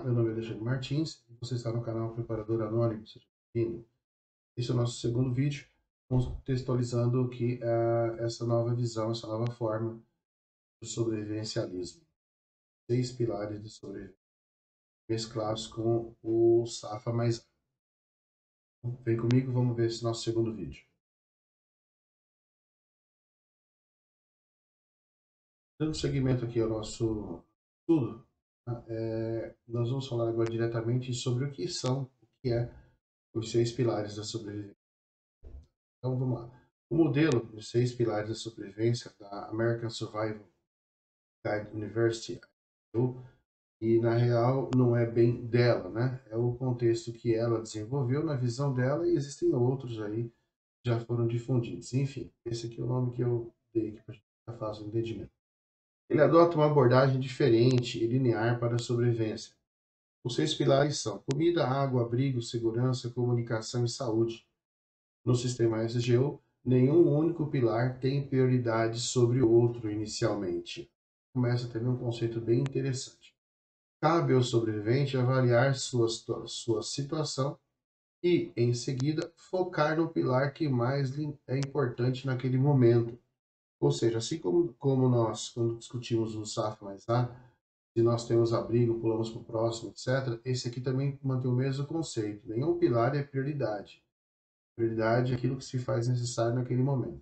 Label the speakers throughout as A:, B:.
A: meu nome é Alexandre Martins e você está no canal Preparador Anônimo. Seja bem-vindo. Esse é o nosso segundo vídeo, contextualizando aqui essa nova visão, essa nova forma do sobrevivencialismo. 6 pilares de sobrevivência, mesclados com o Safa mais A. Vem comigo, vamos ver esse nosso segundo vídeo. Dando seguimento aqui ao nosso estudo, nós vamos falar agora diretamente sobre o que é os 6 pilares da sobrevivência. Então vamos lá. O modelo dos 6 pilares da sobrevivência da American Survival Guide University, e na real não é bem dela, né? É o contexto que ela desenvolveu na visão dela, e existem outros aí que já foram difundidos. Enfim, esse aqui é o nome que eu dei aqui para ficar fácil o entendimento. Ele adota uma abordagem diferente e linear para a sobrevivência. Os 6 pilares são comida, água, abrigo, segurança, comunicação e saúde. No sistema SGO, nenhum único pilar tem prioridade sobre o outro inicialmente. Começa a ter um conceito bem interessante. Cabe ao sobrevivente avaliar sua situação e, em seguida, focar no pilar que mais é importante naquele momento. Ou seja, assim como nós, quando discutimos o SAF mais A, se nós temos abrigo, pulamos para o próximo, etc., esse aqui também mantém o mesmo conceito. Nenhum pilar é prioridade. Prioridade é aquilo que se faz necessário naquele momento.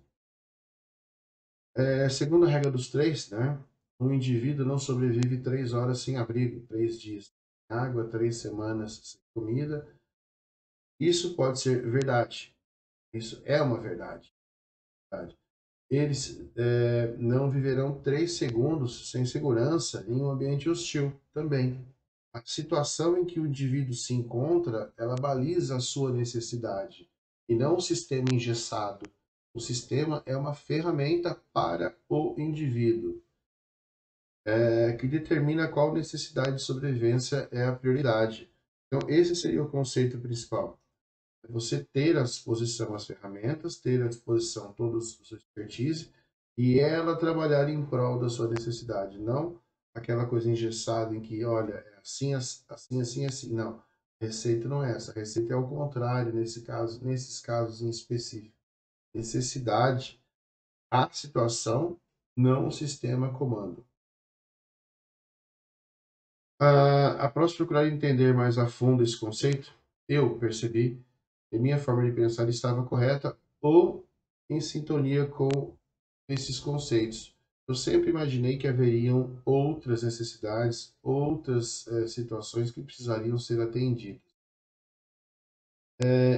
A: Segundo a regra dos 3, né, um indivíduo não sobrevive 3 horas sem abrigo, 3 dias sem água, 3 semanas sem comida. Isso pode ser verdade. Isso é uma verdade. Eles não viverão 3 segundos sem segurança em um ambiente hostil também. A situação em que o indivíduo se encontra, ela baliza a sua necessidade, e não o sistema engessado. O sistema é uma ferramenta para o indivíduo, que determina qual necessidade de sobrevivência é a prioridade. Então, esse seria o conceito principal. É você ter à disposição as ferramentas, ter à disposição toda a sua expertise, e ela trabalhar em prol da sua necessidade, não aquela coisa engessada em que, olha, é assim, assim, assim, assim. Não, a receita não é essa. A receita é o contrário nesse caso, nesses casos em específico. Necessidade, a situação, não o sistema comando. Após procurar entender mais a fundo esse conceito, eu percebi que minha forma de pensar estava correta ou em sintonia com esses conceitos. Eu sempre imaginei que haveriam outras necessidades, outras situações que precisariam ser atendidas.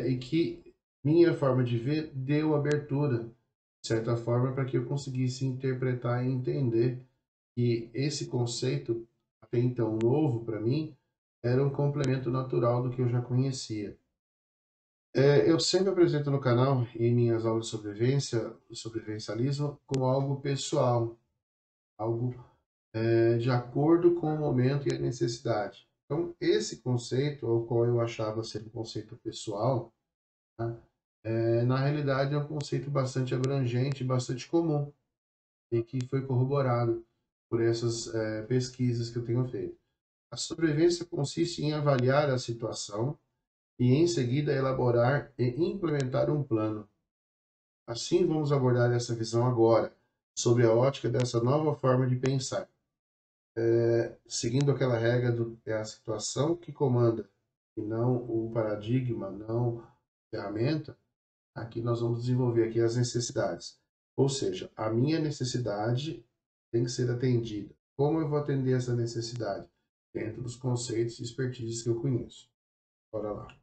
A: E que minha forma de ver deu abertura, de certa forma, para que eu conseguisse interpretar e entender que esse conceito, até então novo para mim, era um complemento natural do que eu já conhecia. Eu sempre apresento no canal, em minhas aulas de sobrevivência, o sobrevivencialismo, como algo pessoal, algo de acordo com o momento e a necessidade. Então, esse conceito, ao qual eu achava ser um conceito pessoal, tá? Na realidade é um conceito bastante abrangente, bastante comum, e que foi corroborado por essas pesquisas que eu tenho feito. A sobrevivência consiste em avaliar a situação e, em seguida, elaborar e implementar um plano. Assim, vamos abordar essa visão agora, sobre a ótica dessa nova forma de pensar. Seguindo aquela regra é a situação que comanda, e não o paradigma, não a ferramenta, aqui nós vamos desenvolver aqui as necessidades. Ou seja, a minha necessidade tem que ser atendida. Como eu vou atender essa necessidade? Dentro dos conceitos e expertises que eu conheço. Bora lá.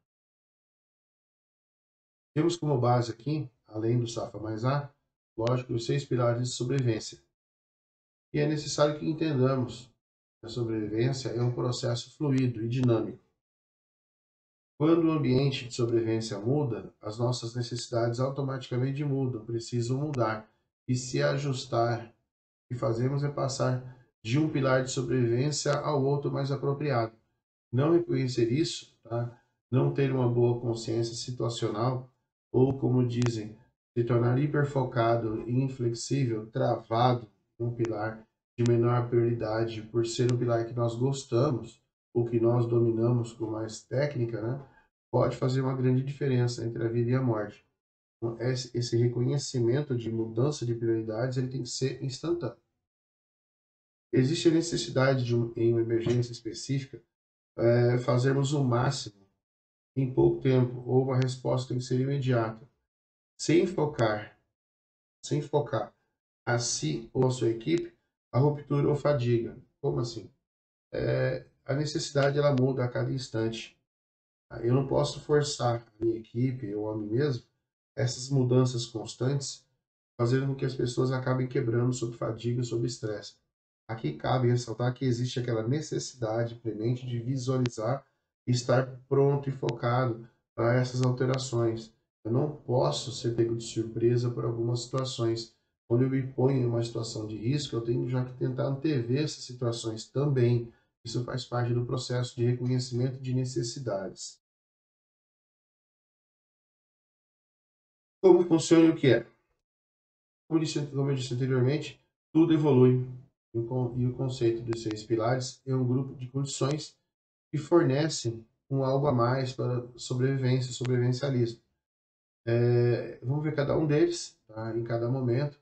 A: Temos como base aqui, além do SAFA mais A, lógico, os 6 pilares de sobrevivência. E é necessário que entendamos que a sobrevivência é um processo fluido e dinâmico. Quando o ambiente de sobrevivência muda, as nossas necessidades automaticamente mudam, precisam mudar e se ajustar. O que fazemos é passar de um pilar de sobrevivência ao outro mais apropriado. Não reconhecer isso, tá? Não ter uma boa consciência situacional, ou, como dizem, se tornar hiperfocado e inflexível, travado num pilar de menor prioridade por ser um pilar que nós gostamos, o que nós dominamos com mais técnica, né, pode fazer uma grande diferença entre a vida e a morte. Então, esse reconhecimento de mudança de prioridades, ele tem que ser instantâneo. Existe a necessidade de, em uma emergência específica, fazermos o máximo em pouco tempo, ou a resposta tem que ser imediata, sem focar, sem focar a si ou a sua equipe, a ruptura ou fadiga. Como assim? A necessidade ela muda a cada instante. Eu não posso forçar a minha equipe ou a mim mesmo essas mudanças constantes, fazendo com que as pessoas acabem quebrando sob fadiga, sob estresse. Aqui cabe ressaltar que existe aquela necessidade premente de visualizar e estar pronto e focado para essas alterações. Eu não posso ser pego de surpresa por algumas situações. Quando eu me ponho em uma situação de risco, eu tenho já que tentar antever essas situações também. Isso faz parte do processo de reconhecimento de necessidades. Como funciona e o que é? Como eu disse anteriormente, tudo evolui. E o conceito dos 6 pilares é um grupo de condições que fornecem um algo a mais para sobrevivência, sobrevivencialismo. Vamos ver cada um deles, tá? Em cada momento.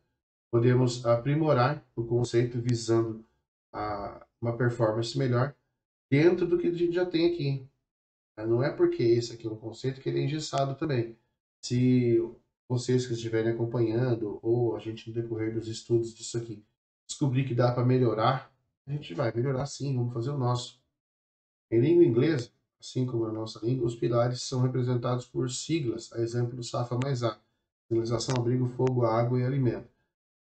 A: Podemos aprimorar o conceito visando uma performance melhor dentro do que a gente já tem aqui. Tá? Não é porque esse aqui é um conceito que ele é engessado também. Se vocês que estiverem acompanhando, ou a gente no decorrer dos estudos disso aqui, descobrir que dá para melhorar, a gente vai melhorar sim, vamos fazer o nosso. Em língua inglesa, assim como na nossa língua, os pilares são representados por siglas, a exemplo do SAFA mais A, civilização, abrigo, fogo, água e alimento.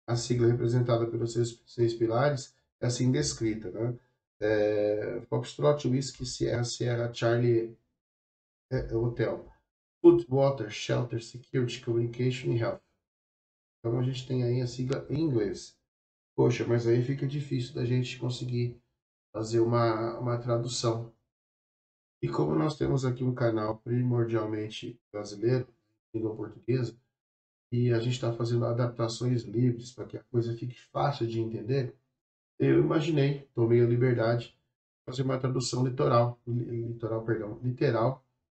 A: A sigla representada pelos 6 pilares é assim descrita, né? Foxtrot, Whisky, Sierra, Sierra, Charlie, Hotel. Food, Water, Shelter, Security, Communication e Health. Então a gente tem aí a sigla em inglês. Poxa, mas aí fica difícil da gente conseguir fazer uma tradução. E como nós temos aqui um canal primordialmente brasileiro, língua portuguesa, e a gente está fazendo adaptações livres para que a coisa fique fácil de entender, eu imaginei, tomei a liberdade de fazer uma tradução literal,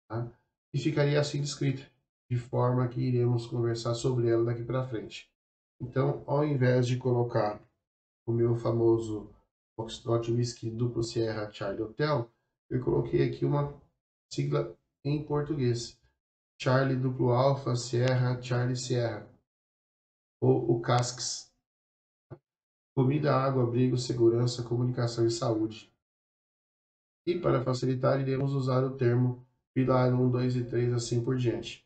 A: tá? E ficaria assim descrita, de forma que iremos conversar sobre ela daqui para frente. Então, ao invés de colocar o meu famoso Foxtrot Whisky duplo Sierra Charlie Hotel, eu coloquei aqui uma sigla em português. Charlie duplo Alpha Sierra Charlie Sierra, ou o CASCS. Comida, água, abrigo, segurança, comunicação e saúde. E para facilitar, iremos usar o termo pilar 1, 2 e 3 assim por diante.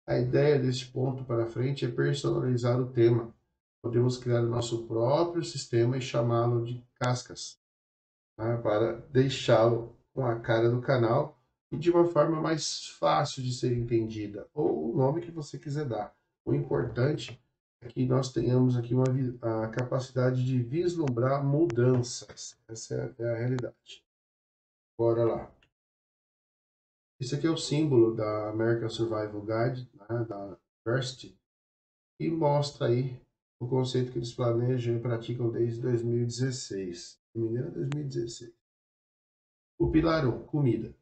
A: A ideia deste ponto para frente é personalizar o tema. Podemos criar o nosso próprio sistema e chamá-lo de cascas, né, para deixá-lo com a cara do canal e de uma forma mais fácil de ser entendida, ou o nome que você quiser dar. O importante é que nós tenhamos aqui a capacidade de vislumbrar mudanças. Essa é a realidade. Bora lá. Esse aqui é o símbolo da American Survival Guide, né, da University, e mostra aí o conceito que eles planejam e praticam desde 2016. Se não me engano, 2016. O pilar 1, comida.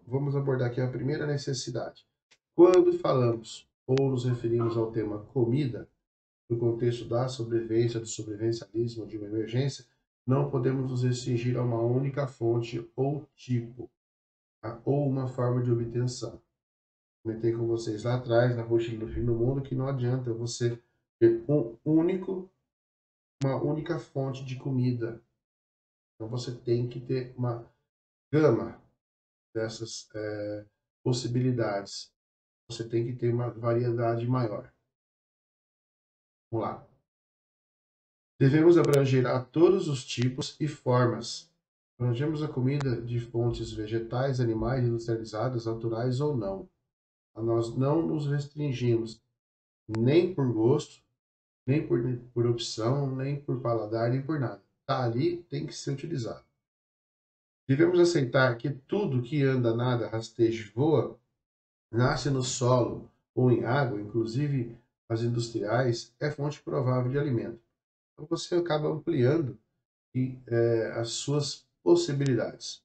A: Vamos abordar aqui a primeira necessidade. Quando falamos ou nos referimos ao tema comida, no contexto da sobrevivência, do sobrevivencialismo, de uma emergência, não podemos nos restringir a uma única fonte ou tipo, tá? Ou uma forma de obtenção. Comentei com vocês lá atrás, na rotina do fim do mundo, que não adianta você ter uma única fonte de comida. Então você tem que ter uma gama dessas possibilidades. Você tem que ter uma variedade maior. Vamos lá. Devemos abranger a todos os tipos e formas. Abrangemos a comida de fontes vegetais, animais, industrializadas, naturais ou não. Nós não nos restringimos nem por gosto, nem por opção, nem por paladar, nem por nada. Está ali, tem que ser utilizado. Devemos aceitar que tudo que anda, nada, rasteja e voa, nasce no solo ou em água, inclusive as industriais, é fonte provável de alimento. Então você acaba ampliando as suas possibilidades.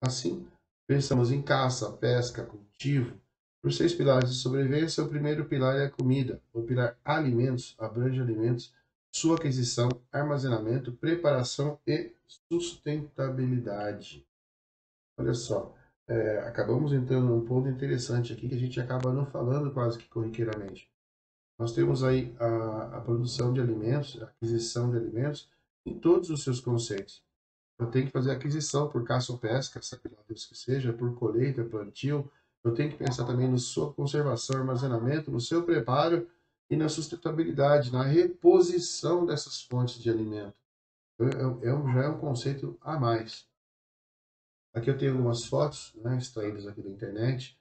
A: Assim, pensamos em caça, pesca, cultivo. Por 6 pilares de sobrevivência, o primeiro pilar é a comida. O pilar alimentos abrange alimentos, sua aquisição, armazenamento, preparação e sustentabilidade. Olha só, acabamos entrando num ponto interessante aqui que a gente acaba não falando quase que corriqueiramente. Nós temos aí a produção de alimentos, a aquisição de alimentos, em todos os seus conceitos. Eu tenho que fazer aquisição por caça ou pesca, sabe lá Deus que seja, por colheita, plantio. Eu tenho que pensar também na sua conservação, armazenamento, no seu preparo e na sustentabilidade, na reposição dessas fontes de alimento. Já é um conceito a mais. Aqui eu tenho algumas fotos, né, extraídas aqui da internet.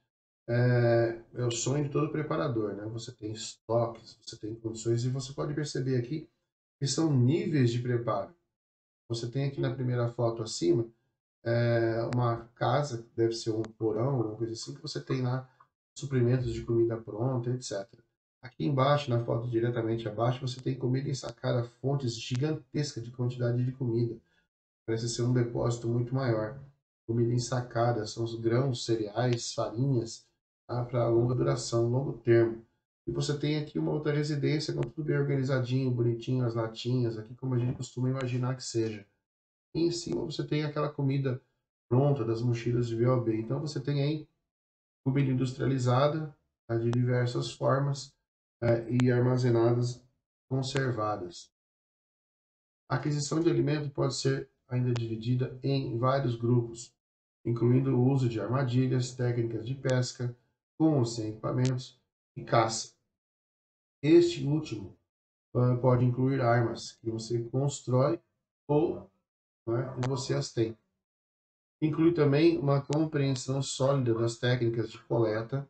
A: É o sonho de todo preparador, né? Você tem estoques, você tem condições e você pode perceber aqui que são níveis de preparo. Você tem aqui na primeira foto acima uma casa, deve ser um porão, alguma coisa assim, que você tem lá suprimentos de comida pronta, etc. Aqui embaixo, na foto diretamente abaixo, você tem comida ensacada, fontes gigantescas de quantidade de comida. Parece ser um depósito muito maior. Comida ensacada, são os grãos, cereais, farinhas, tá? Para longa duração, longo termo. E você tem aqui uma outra residência com tudo bem organizadinho, bonitinho, as latinhas, aqui como a gente costuma imaginar que seja. E em cima você tem aquela comida pronta das mochilas de B.O.B. Então você tem aí comida industrializada, tá, de diversas formas e armazenadas, conservadas. A aquisição de alimento pode ser ainda dividida em vários grupos, incluindo o uso de armadilhas, técnicas de pesca, com ou sem equipamentos, e caça. Este último pode incluir armas que você constrói ou, né, você as tem. Inclui também uma compreensão sólida das técnicas de coleta,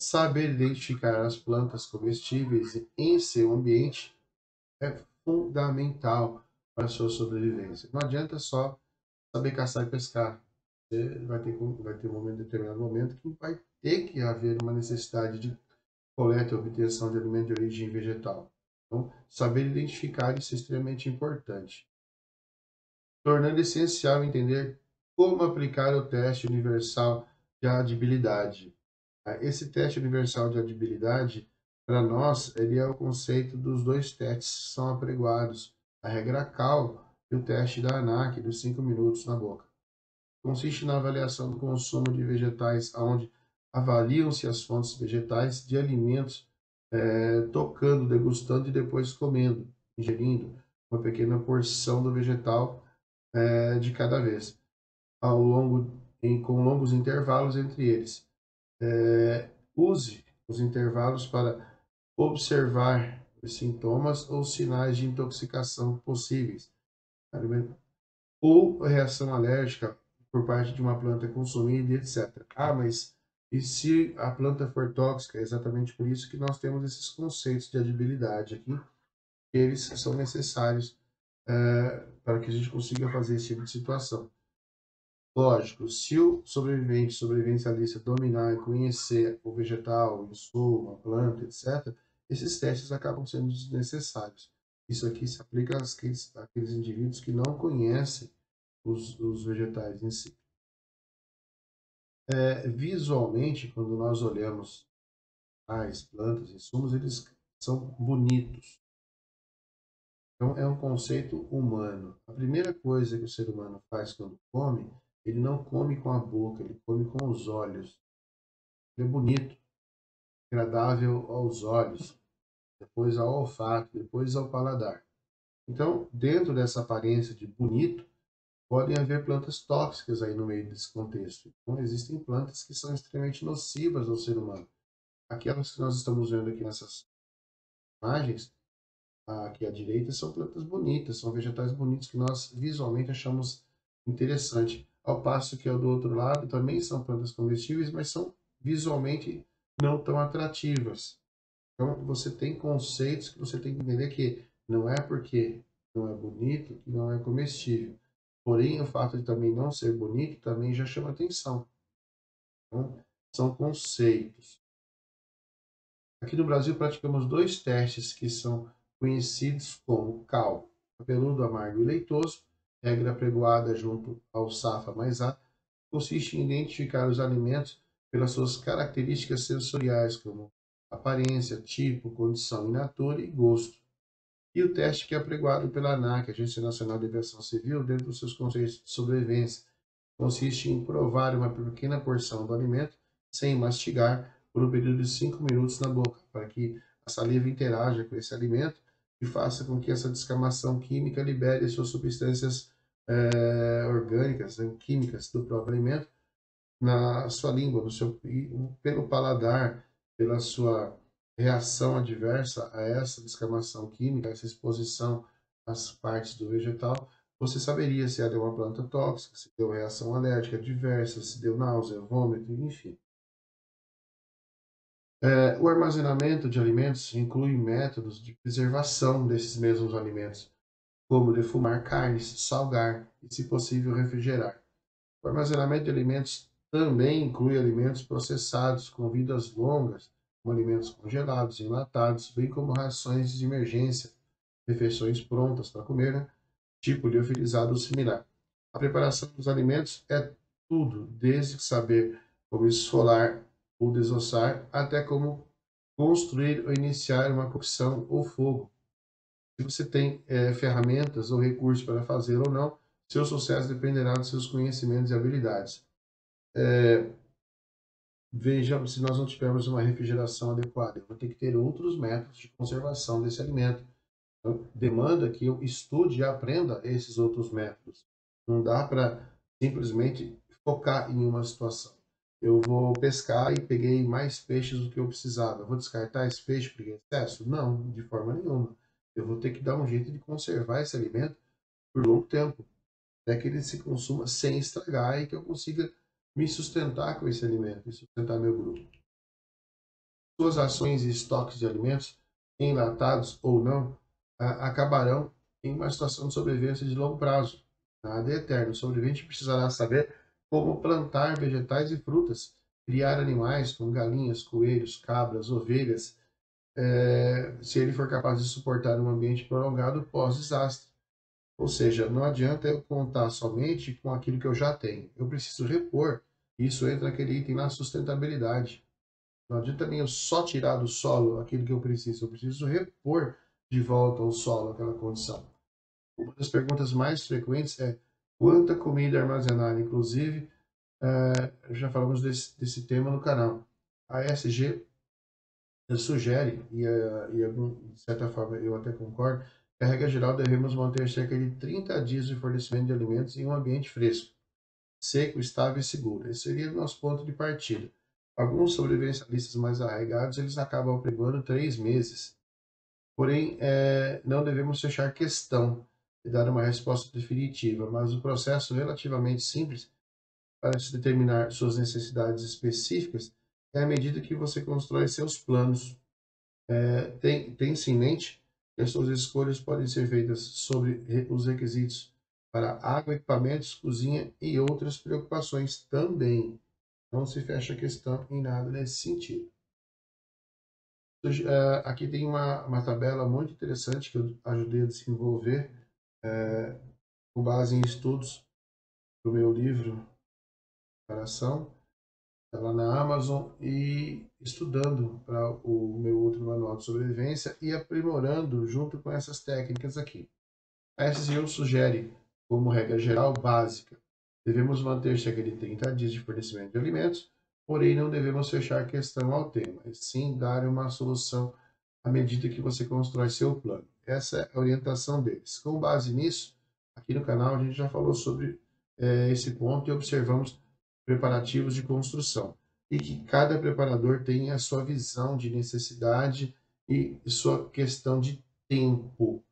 A: saber identificar as plantas comestíveis em seu ambiente é fundamental para a sua sobrevivência. Não adianta só saber caçar e pescar. Você vai ter um momento, determinado momento que vai ter que haver uma necessidade de coleta e obtenção de alimento de origem vegetal. Então, saber identificar isso é extremamente importante, tornando essencial entender como aplicar o teste universal de adibilidade. Esse teste universal de adibilidade, para nós, ele é o conceito dos dois testes que são apregoados, a regra Cal e o teste da ANAC, dos 5 minutos na boca. Consiste na avaliação do consumo de vegetais, onde avaliam-se as fontes vegetais de alimentos, tocando, degustando e depois comendo, ingerindo uma pequena porção do vegetal de cada vez, com longos intervalos entre eles. Use os intervalos para observar os sintomas ou sinais de intoxicação possíveis, ou reação alérgica por parte de uma planta consumida, etc. Ah, mas e se a planta for tóxica? É exatamente por isso que nós temos esses conceitos de adibilidade aqui, eles são necessários para que a gente consiga fazer esse tipo de situação. Lógico, se o sobrevivencialista dominar e conhecer o vegetal, o insumo, a planta, etc., esses testes acabam sendo desnecessários. Isso aqui se aplica àqueles indivíduos que não conhecem os vegetais em si. Visualmente, quando nós olhamos as plantas, insumos, eles são bonitos. Então, é um conceito humano. A primeira coisa que o ser humano faz quando come, ele não come com a boca, ele come com os olhos. Ele é bonito, agradável aos olhos, depois ao olfato, depois ao paladar. Então, dentro dessa aparência de bonito, podem haver plantas tóxicas aí no meio desse contexto. Então, existem plantas que são extremamente nocivas ao ser humano. Aquelas que nós estamos vendo aqui nessas imagens, aqui à direita, são plantas bonitas, são vegetais bonitos que nós visualmente achamos interessante. Ao passo que ao do outro lado também são plantas comestíveis, mas são visualmente não tão atrativas. Então, você tem conceitos que você tem que entender que não é porque não é bonito que não é comestível. Porém, o fato de também não ser bonito também já chama atenção. Então, são conceitos. Aqui no Brasil praticamos dois testes que são conhecidos como CAL, cabeludo, amargo e leitoso, regra pregoada junto ao SAFA mais A, consiste em identificar os alimentos pelas suas características sensoriais, como aparência, tipo, condição in natura e gosto. E o teste que é apregoado pela ANAC, Agência Nacional de Aviação Civil, dentro dos seus conceitos de sobrevivência, consiste em provar uma pequena porção do alimento sem mastigar por um período de 5 minutos na boca, para que a saliva interaja com esse alimento e faça com que essa descamação química libere as suas substâncias orgânicas, químicas do próprio alimento na sua língua, no seu, pelo paladar, pela sua reação adversa a essa descamação química, essa exposição às partes do vegetal, você saberia se ela é uma planta tóxica, se deu reação alérgica adversa, se deu náusea, vômito, enfim. O armazenamento de alimentos inclui métodos de preservação desses mesmos alimentos, como defumar carnes, salgar e, se possível, refrigerar. O armazenamento de alimentos também inclui alimentos processados com vidas longas, como alimentos congelados, enlatados, bem como rações de emergência, refeições prontas para comer, né? Tipo liofilizado ou similar. A preparação dos alimentos é tudo, desde saber como esfolar ou desossar, até como construir ou iniciar uma cocção ou fogo. Se você tem ferramentas ou recursos para fazer ou não, seu sucesso dependerá dos seus conhecimentos e habilidades. Veja, se nós não tivermos uma refrigeração adequada, eu vou ter que ter outros métodos de conservação desse alimento. Então, demanda que eu estude e aprenda esses outros métodos. Não dá para simplesmente focar em uma situação. Eu vou pescar e peguei mais peixes do que eu precisava. Eu vou descartar esse peixe por excesso? Não, de forma nenhuma. Eu vou ter que dar um jeito de conservar esse alimento por longo tempo, até que ele se consuma sem estragar e que eu consiga me sustentar com esse alimento e sustentar meu grupo. Suas ações e estoques de alimentos, enlatados ou não, acabarão em uma situação de sobrevivência de longo prazo. Nada é eterno. O sobrevivente precisará saber como plantar vegetais e frutas, criar animais como galinhas, coelhos, cabras, ovelhas, se ele for capaz de suportar um ambiente prolongado pós-desastre. Ou seja, não adianta eu contar somente com aquilo que eu já tenho. Eu preciso repor. Isso entra naquele item na sustentabilidade. Não adianta nem eu só tirar do solo aquilo que eu preciso. Eu preciso repor de volta ao solo aquela condição. Uma das perguntas mais frequentes é quanta comida armazenar. Inclusive, já falamos desse tema no canal. A ESG sugere, de certa forma eu até concordo, que a regra geral devemos manter cerca de 30 dias de fornecimento de alimentos em um ambiente fresco, seco, estável e seguro. Esse seria o nosso ponto de partida. Alguns sobrevivencialistas mais arraigados, eles acabam apregando 3 meses. Porém, não devemos fechar questão de dar uma resposta definitiva, mas o processo relativamente simples para se determinar suas necessidades específicas é à medida que você constrói seus planos. Tem-se em mente que as suas escolhas podem ser feitas sobre os requisitos para água, equipamentos, cozinha e outras preocupações também. Não se fecha a questão em nada nesse sentido. Aqui tem uma tabela muito interessante que eu ajudei a desenvolver com base em estudos do meu livro Preparação, está lá na Amazon, e estudando para o meu outro manual de sobrevivência e aprimorando junto com essas técnicas aqui. A SGU sugere, como regra geral básica, devemos manter cerca de 30 dias de fornecimento de alimentos, porém não devemos fechar questão ao tema, e sim dar uma solução à medida que você constrói seu plano. Essa é a orientação deles. Com base nisso, aqui no canal a gente já falou sobre esse ponto e observamos preparativos de construção. E que cada preparador tem a sua visão de necessidade e sua questão de tempo.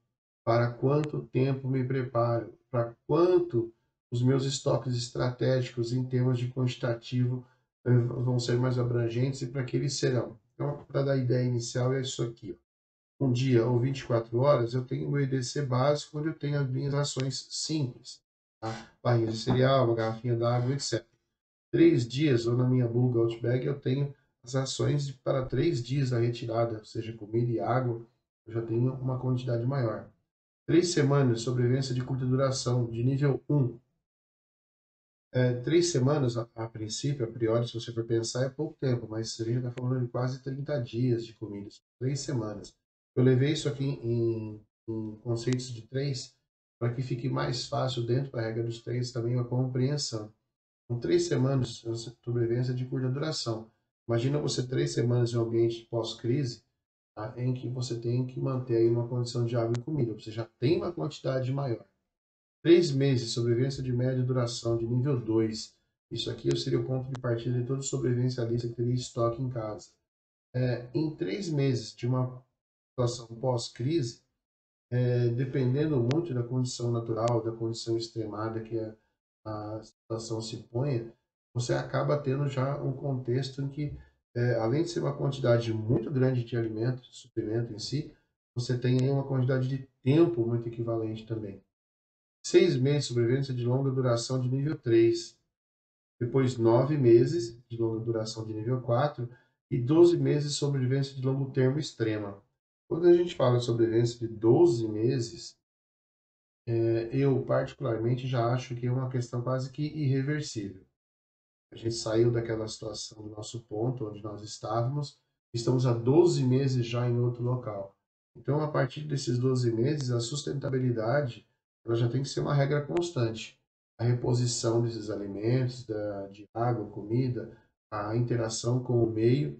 A: Para quanto tempo me preparo? Para quanto os meus estoques estratégicos em termos de quantitativo vão ser mais abrangentes e para que eles serão? Então, para dar a ideia inicial, é isso aqui. Ó. Um dia ou 24 horas, eu tenho o meu EDC básico, onde eu tenho as minhas ações simples. Tá? Barrinha de cereal, uma garrafinha d'água, etc. 3 dias, ou na minha Bulga Outbag, eu tenho as ações para 3 dias da retirada, ou seja, comida e água, eu já tenho uma quantidade maior. 3 semanas de sobrevivência de curta duração, de nível 1. 3 semanas, a princípio, a priori, se você for pensar, é pouco tempo, mas a gente está falando de quase 30 dias de comida, 3 semanas. Eu levei isso aqui em conceitos de três, para que fique mais fácil dentro da regra dos três também a compreensão. Com 3 semanas, a sobrevivência de curta duração. Imagina você 3 semanas em um ambiente pós-crise, tá, em que você tem que manter aí uma condição de água e comida. Você já tem uma quantidade maior. 3 meses, sobrevivência de média duração de nível 2. Isso aqui seria o ponto de partida de todo sobrevivencialista que teria estoque em casa. Em 3 meses de uma situação pós-crise, dependendo muito da condição natural, da condição extremada que a situação se ponha, você acaba tendo já um contexto em que, além de ser uma quantidade muito grande de alimento, de suprimento em si, você tem aí uma quantidade de tempo muito equivalente também. 6 meses de sobrevivência de longa duração de nível 3, depois 9 meses de longa duração de nível 4 e 12 meses de sobrevivência de longo termo extrema. Quando a gente fala de sobrevivência de 12 meses, eu particularmente já acho que é uma questão quase que irreversível. A gente saiu daquela situação do nosso ponto, onde nós estamos há 12 meses já em outro local. Então, a partir desses 12 meses, a sustentabilidade ela já tem que ser uma regra constante. A reposição desses alimentos, de água, comida, a interação com o meio,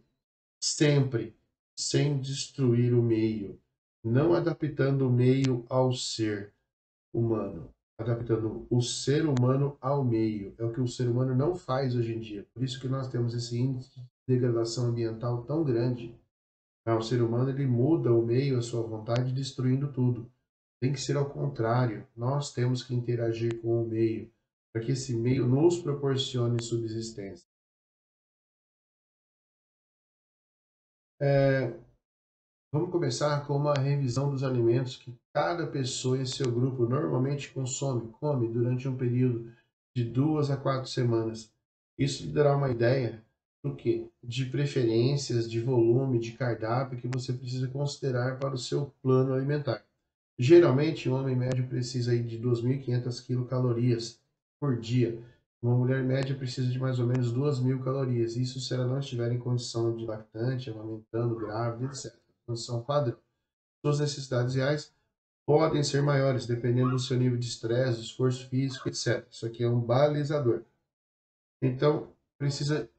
A: sempre sem destruir o meio, não adaptando o meio ao ser humano, adaptando o ser humano ao meio. É o que o ser humano não faz hoje em dia. Por isso que nós temos esse índice de degradação ambiental tão grande. O ser humano ele muda o meio à sua vontade, destruindo tudo. Tem que ser ao contrário. Nós temos que interagir com o meio, para que esse meio nos proporcione subsistência. Vamos começar com uma revisão dos alimentos que cada pessoa em seu grupo normalmente come durante um período de 2 a 4 semanas. Isso lhe dará uma ideia do que? De preferências, de volume, de cardápio que você precisa considerar para o seu plano alimentar. Geralmente, um homem médio precisa aí de 2.500 quilocalorias por dia. Uma mulher média precisa de mais ou menos 2.000 calorias. Isso se ela não estiver em condição de lactante, amamentando, grávida, etc. Condição padrão. Suas necessidades reais podem ser maiores, dependendo do seu nível de estresse, esforço físico, etc. Isso aqui é um balizador. Então, precisa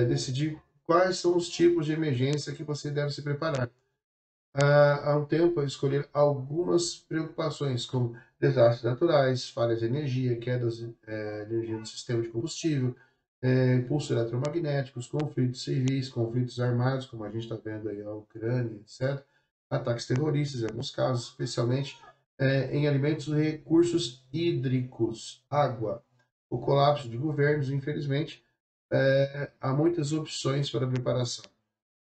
A: decidir quais são os tipos de emergência que você deve se preparar. Há um tempo eu escolher algumas preocupações, como desastres naturais, falhas de energia, quedas de energia do sistema de combustível, impulsos eletromagnéticos, conflitos civis, conflitos armados, como a gente está vendo aí na Ucrânia, etc. Ataques terroristas, em alguns casos, especialmente em alimentos e recursos hídricos, água. O colapso de governos, infelizmente, há muitas opções para a preparação.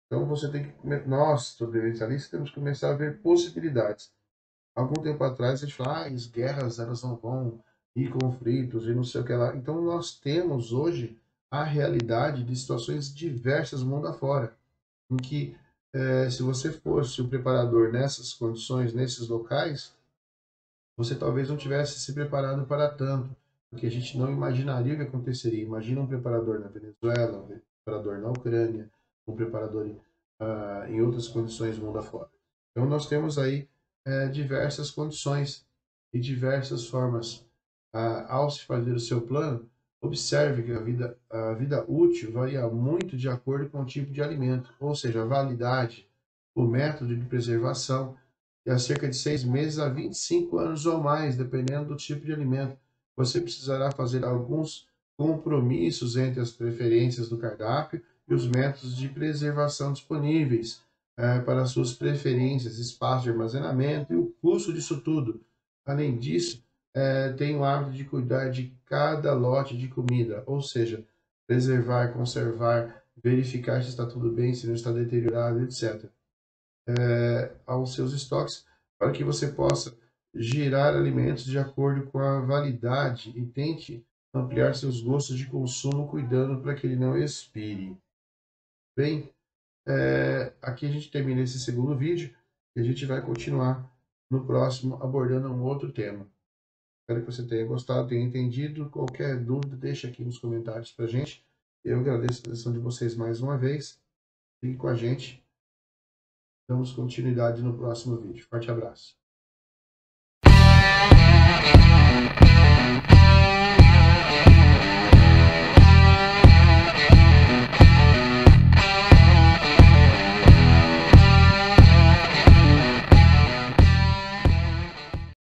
A: Então você tem que, nós, sobrevivencialistas, temos que começar a ver possibilidades. Algum tempo atrás a gente fala, as guerras elas não vão ir conflitos e não sei o que lá. Então nós temos hoje a realidade de situações diversas mundo afora, em que se você fosse o preparador nessas condições, nesses locais, você talvez não tivesse se preparado para tanto, porque a gente não imaginaria o que aconteceria. Imagina um preparador na Venezuela, um preparador na Ucrânia, um preparador em outras condições mundo afora. Então nós temos aí diversas condições e diversas formas. Ao se fazer o seu plano, observe que a vida útil varia muito de acordo com o tipo de alimento, ou seja, a validade, o método de preservação, e há cerca de 6 meses a 25 anos ou mais, dependendo do tipo de alimento. Você precisará fazer alguns compromissos entre as preferências do cardápio e os métodos de preservação disponíveis para suas preferências, espaço de armazenamento e o custo disso tudo. Além disso, tem o hábito de cuidar de cada lote de comida, ou seja, preservar, conservar, verificar se está tudo bem, se não está deteriorado, etc. Aos seus estoques, para que você possa girar alimentos de acordo com a validade e tente ampliar seus gostos de consumo, cuidando para que ele não expire. Bem, aqui a gente termina esse segundo vídeo e a gente vai continuar no próximo abordando um outro tema. Espero que você tenha gostado, tenha entendido. Qualquer dúvida, deixa aqui nos comentários pra gente. Eu agradeço a atenção de vocês mais uma vez. Fique com a gente. Damos continuidade no próximo vídeo. Forte abraço.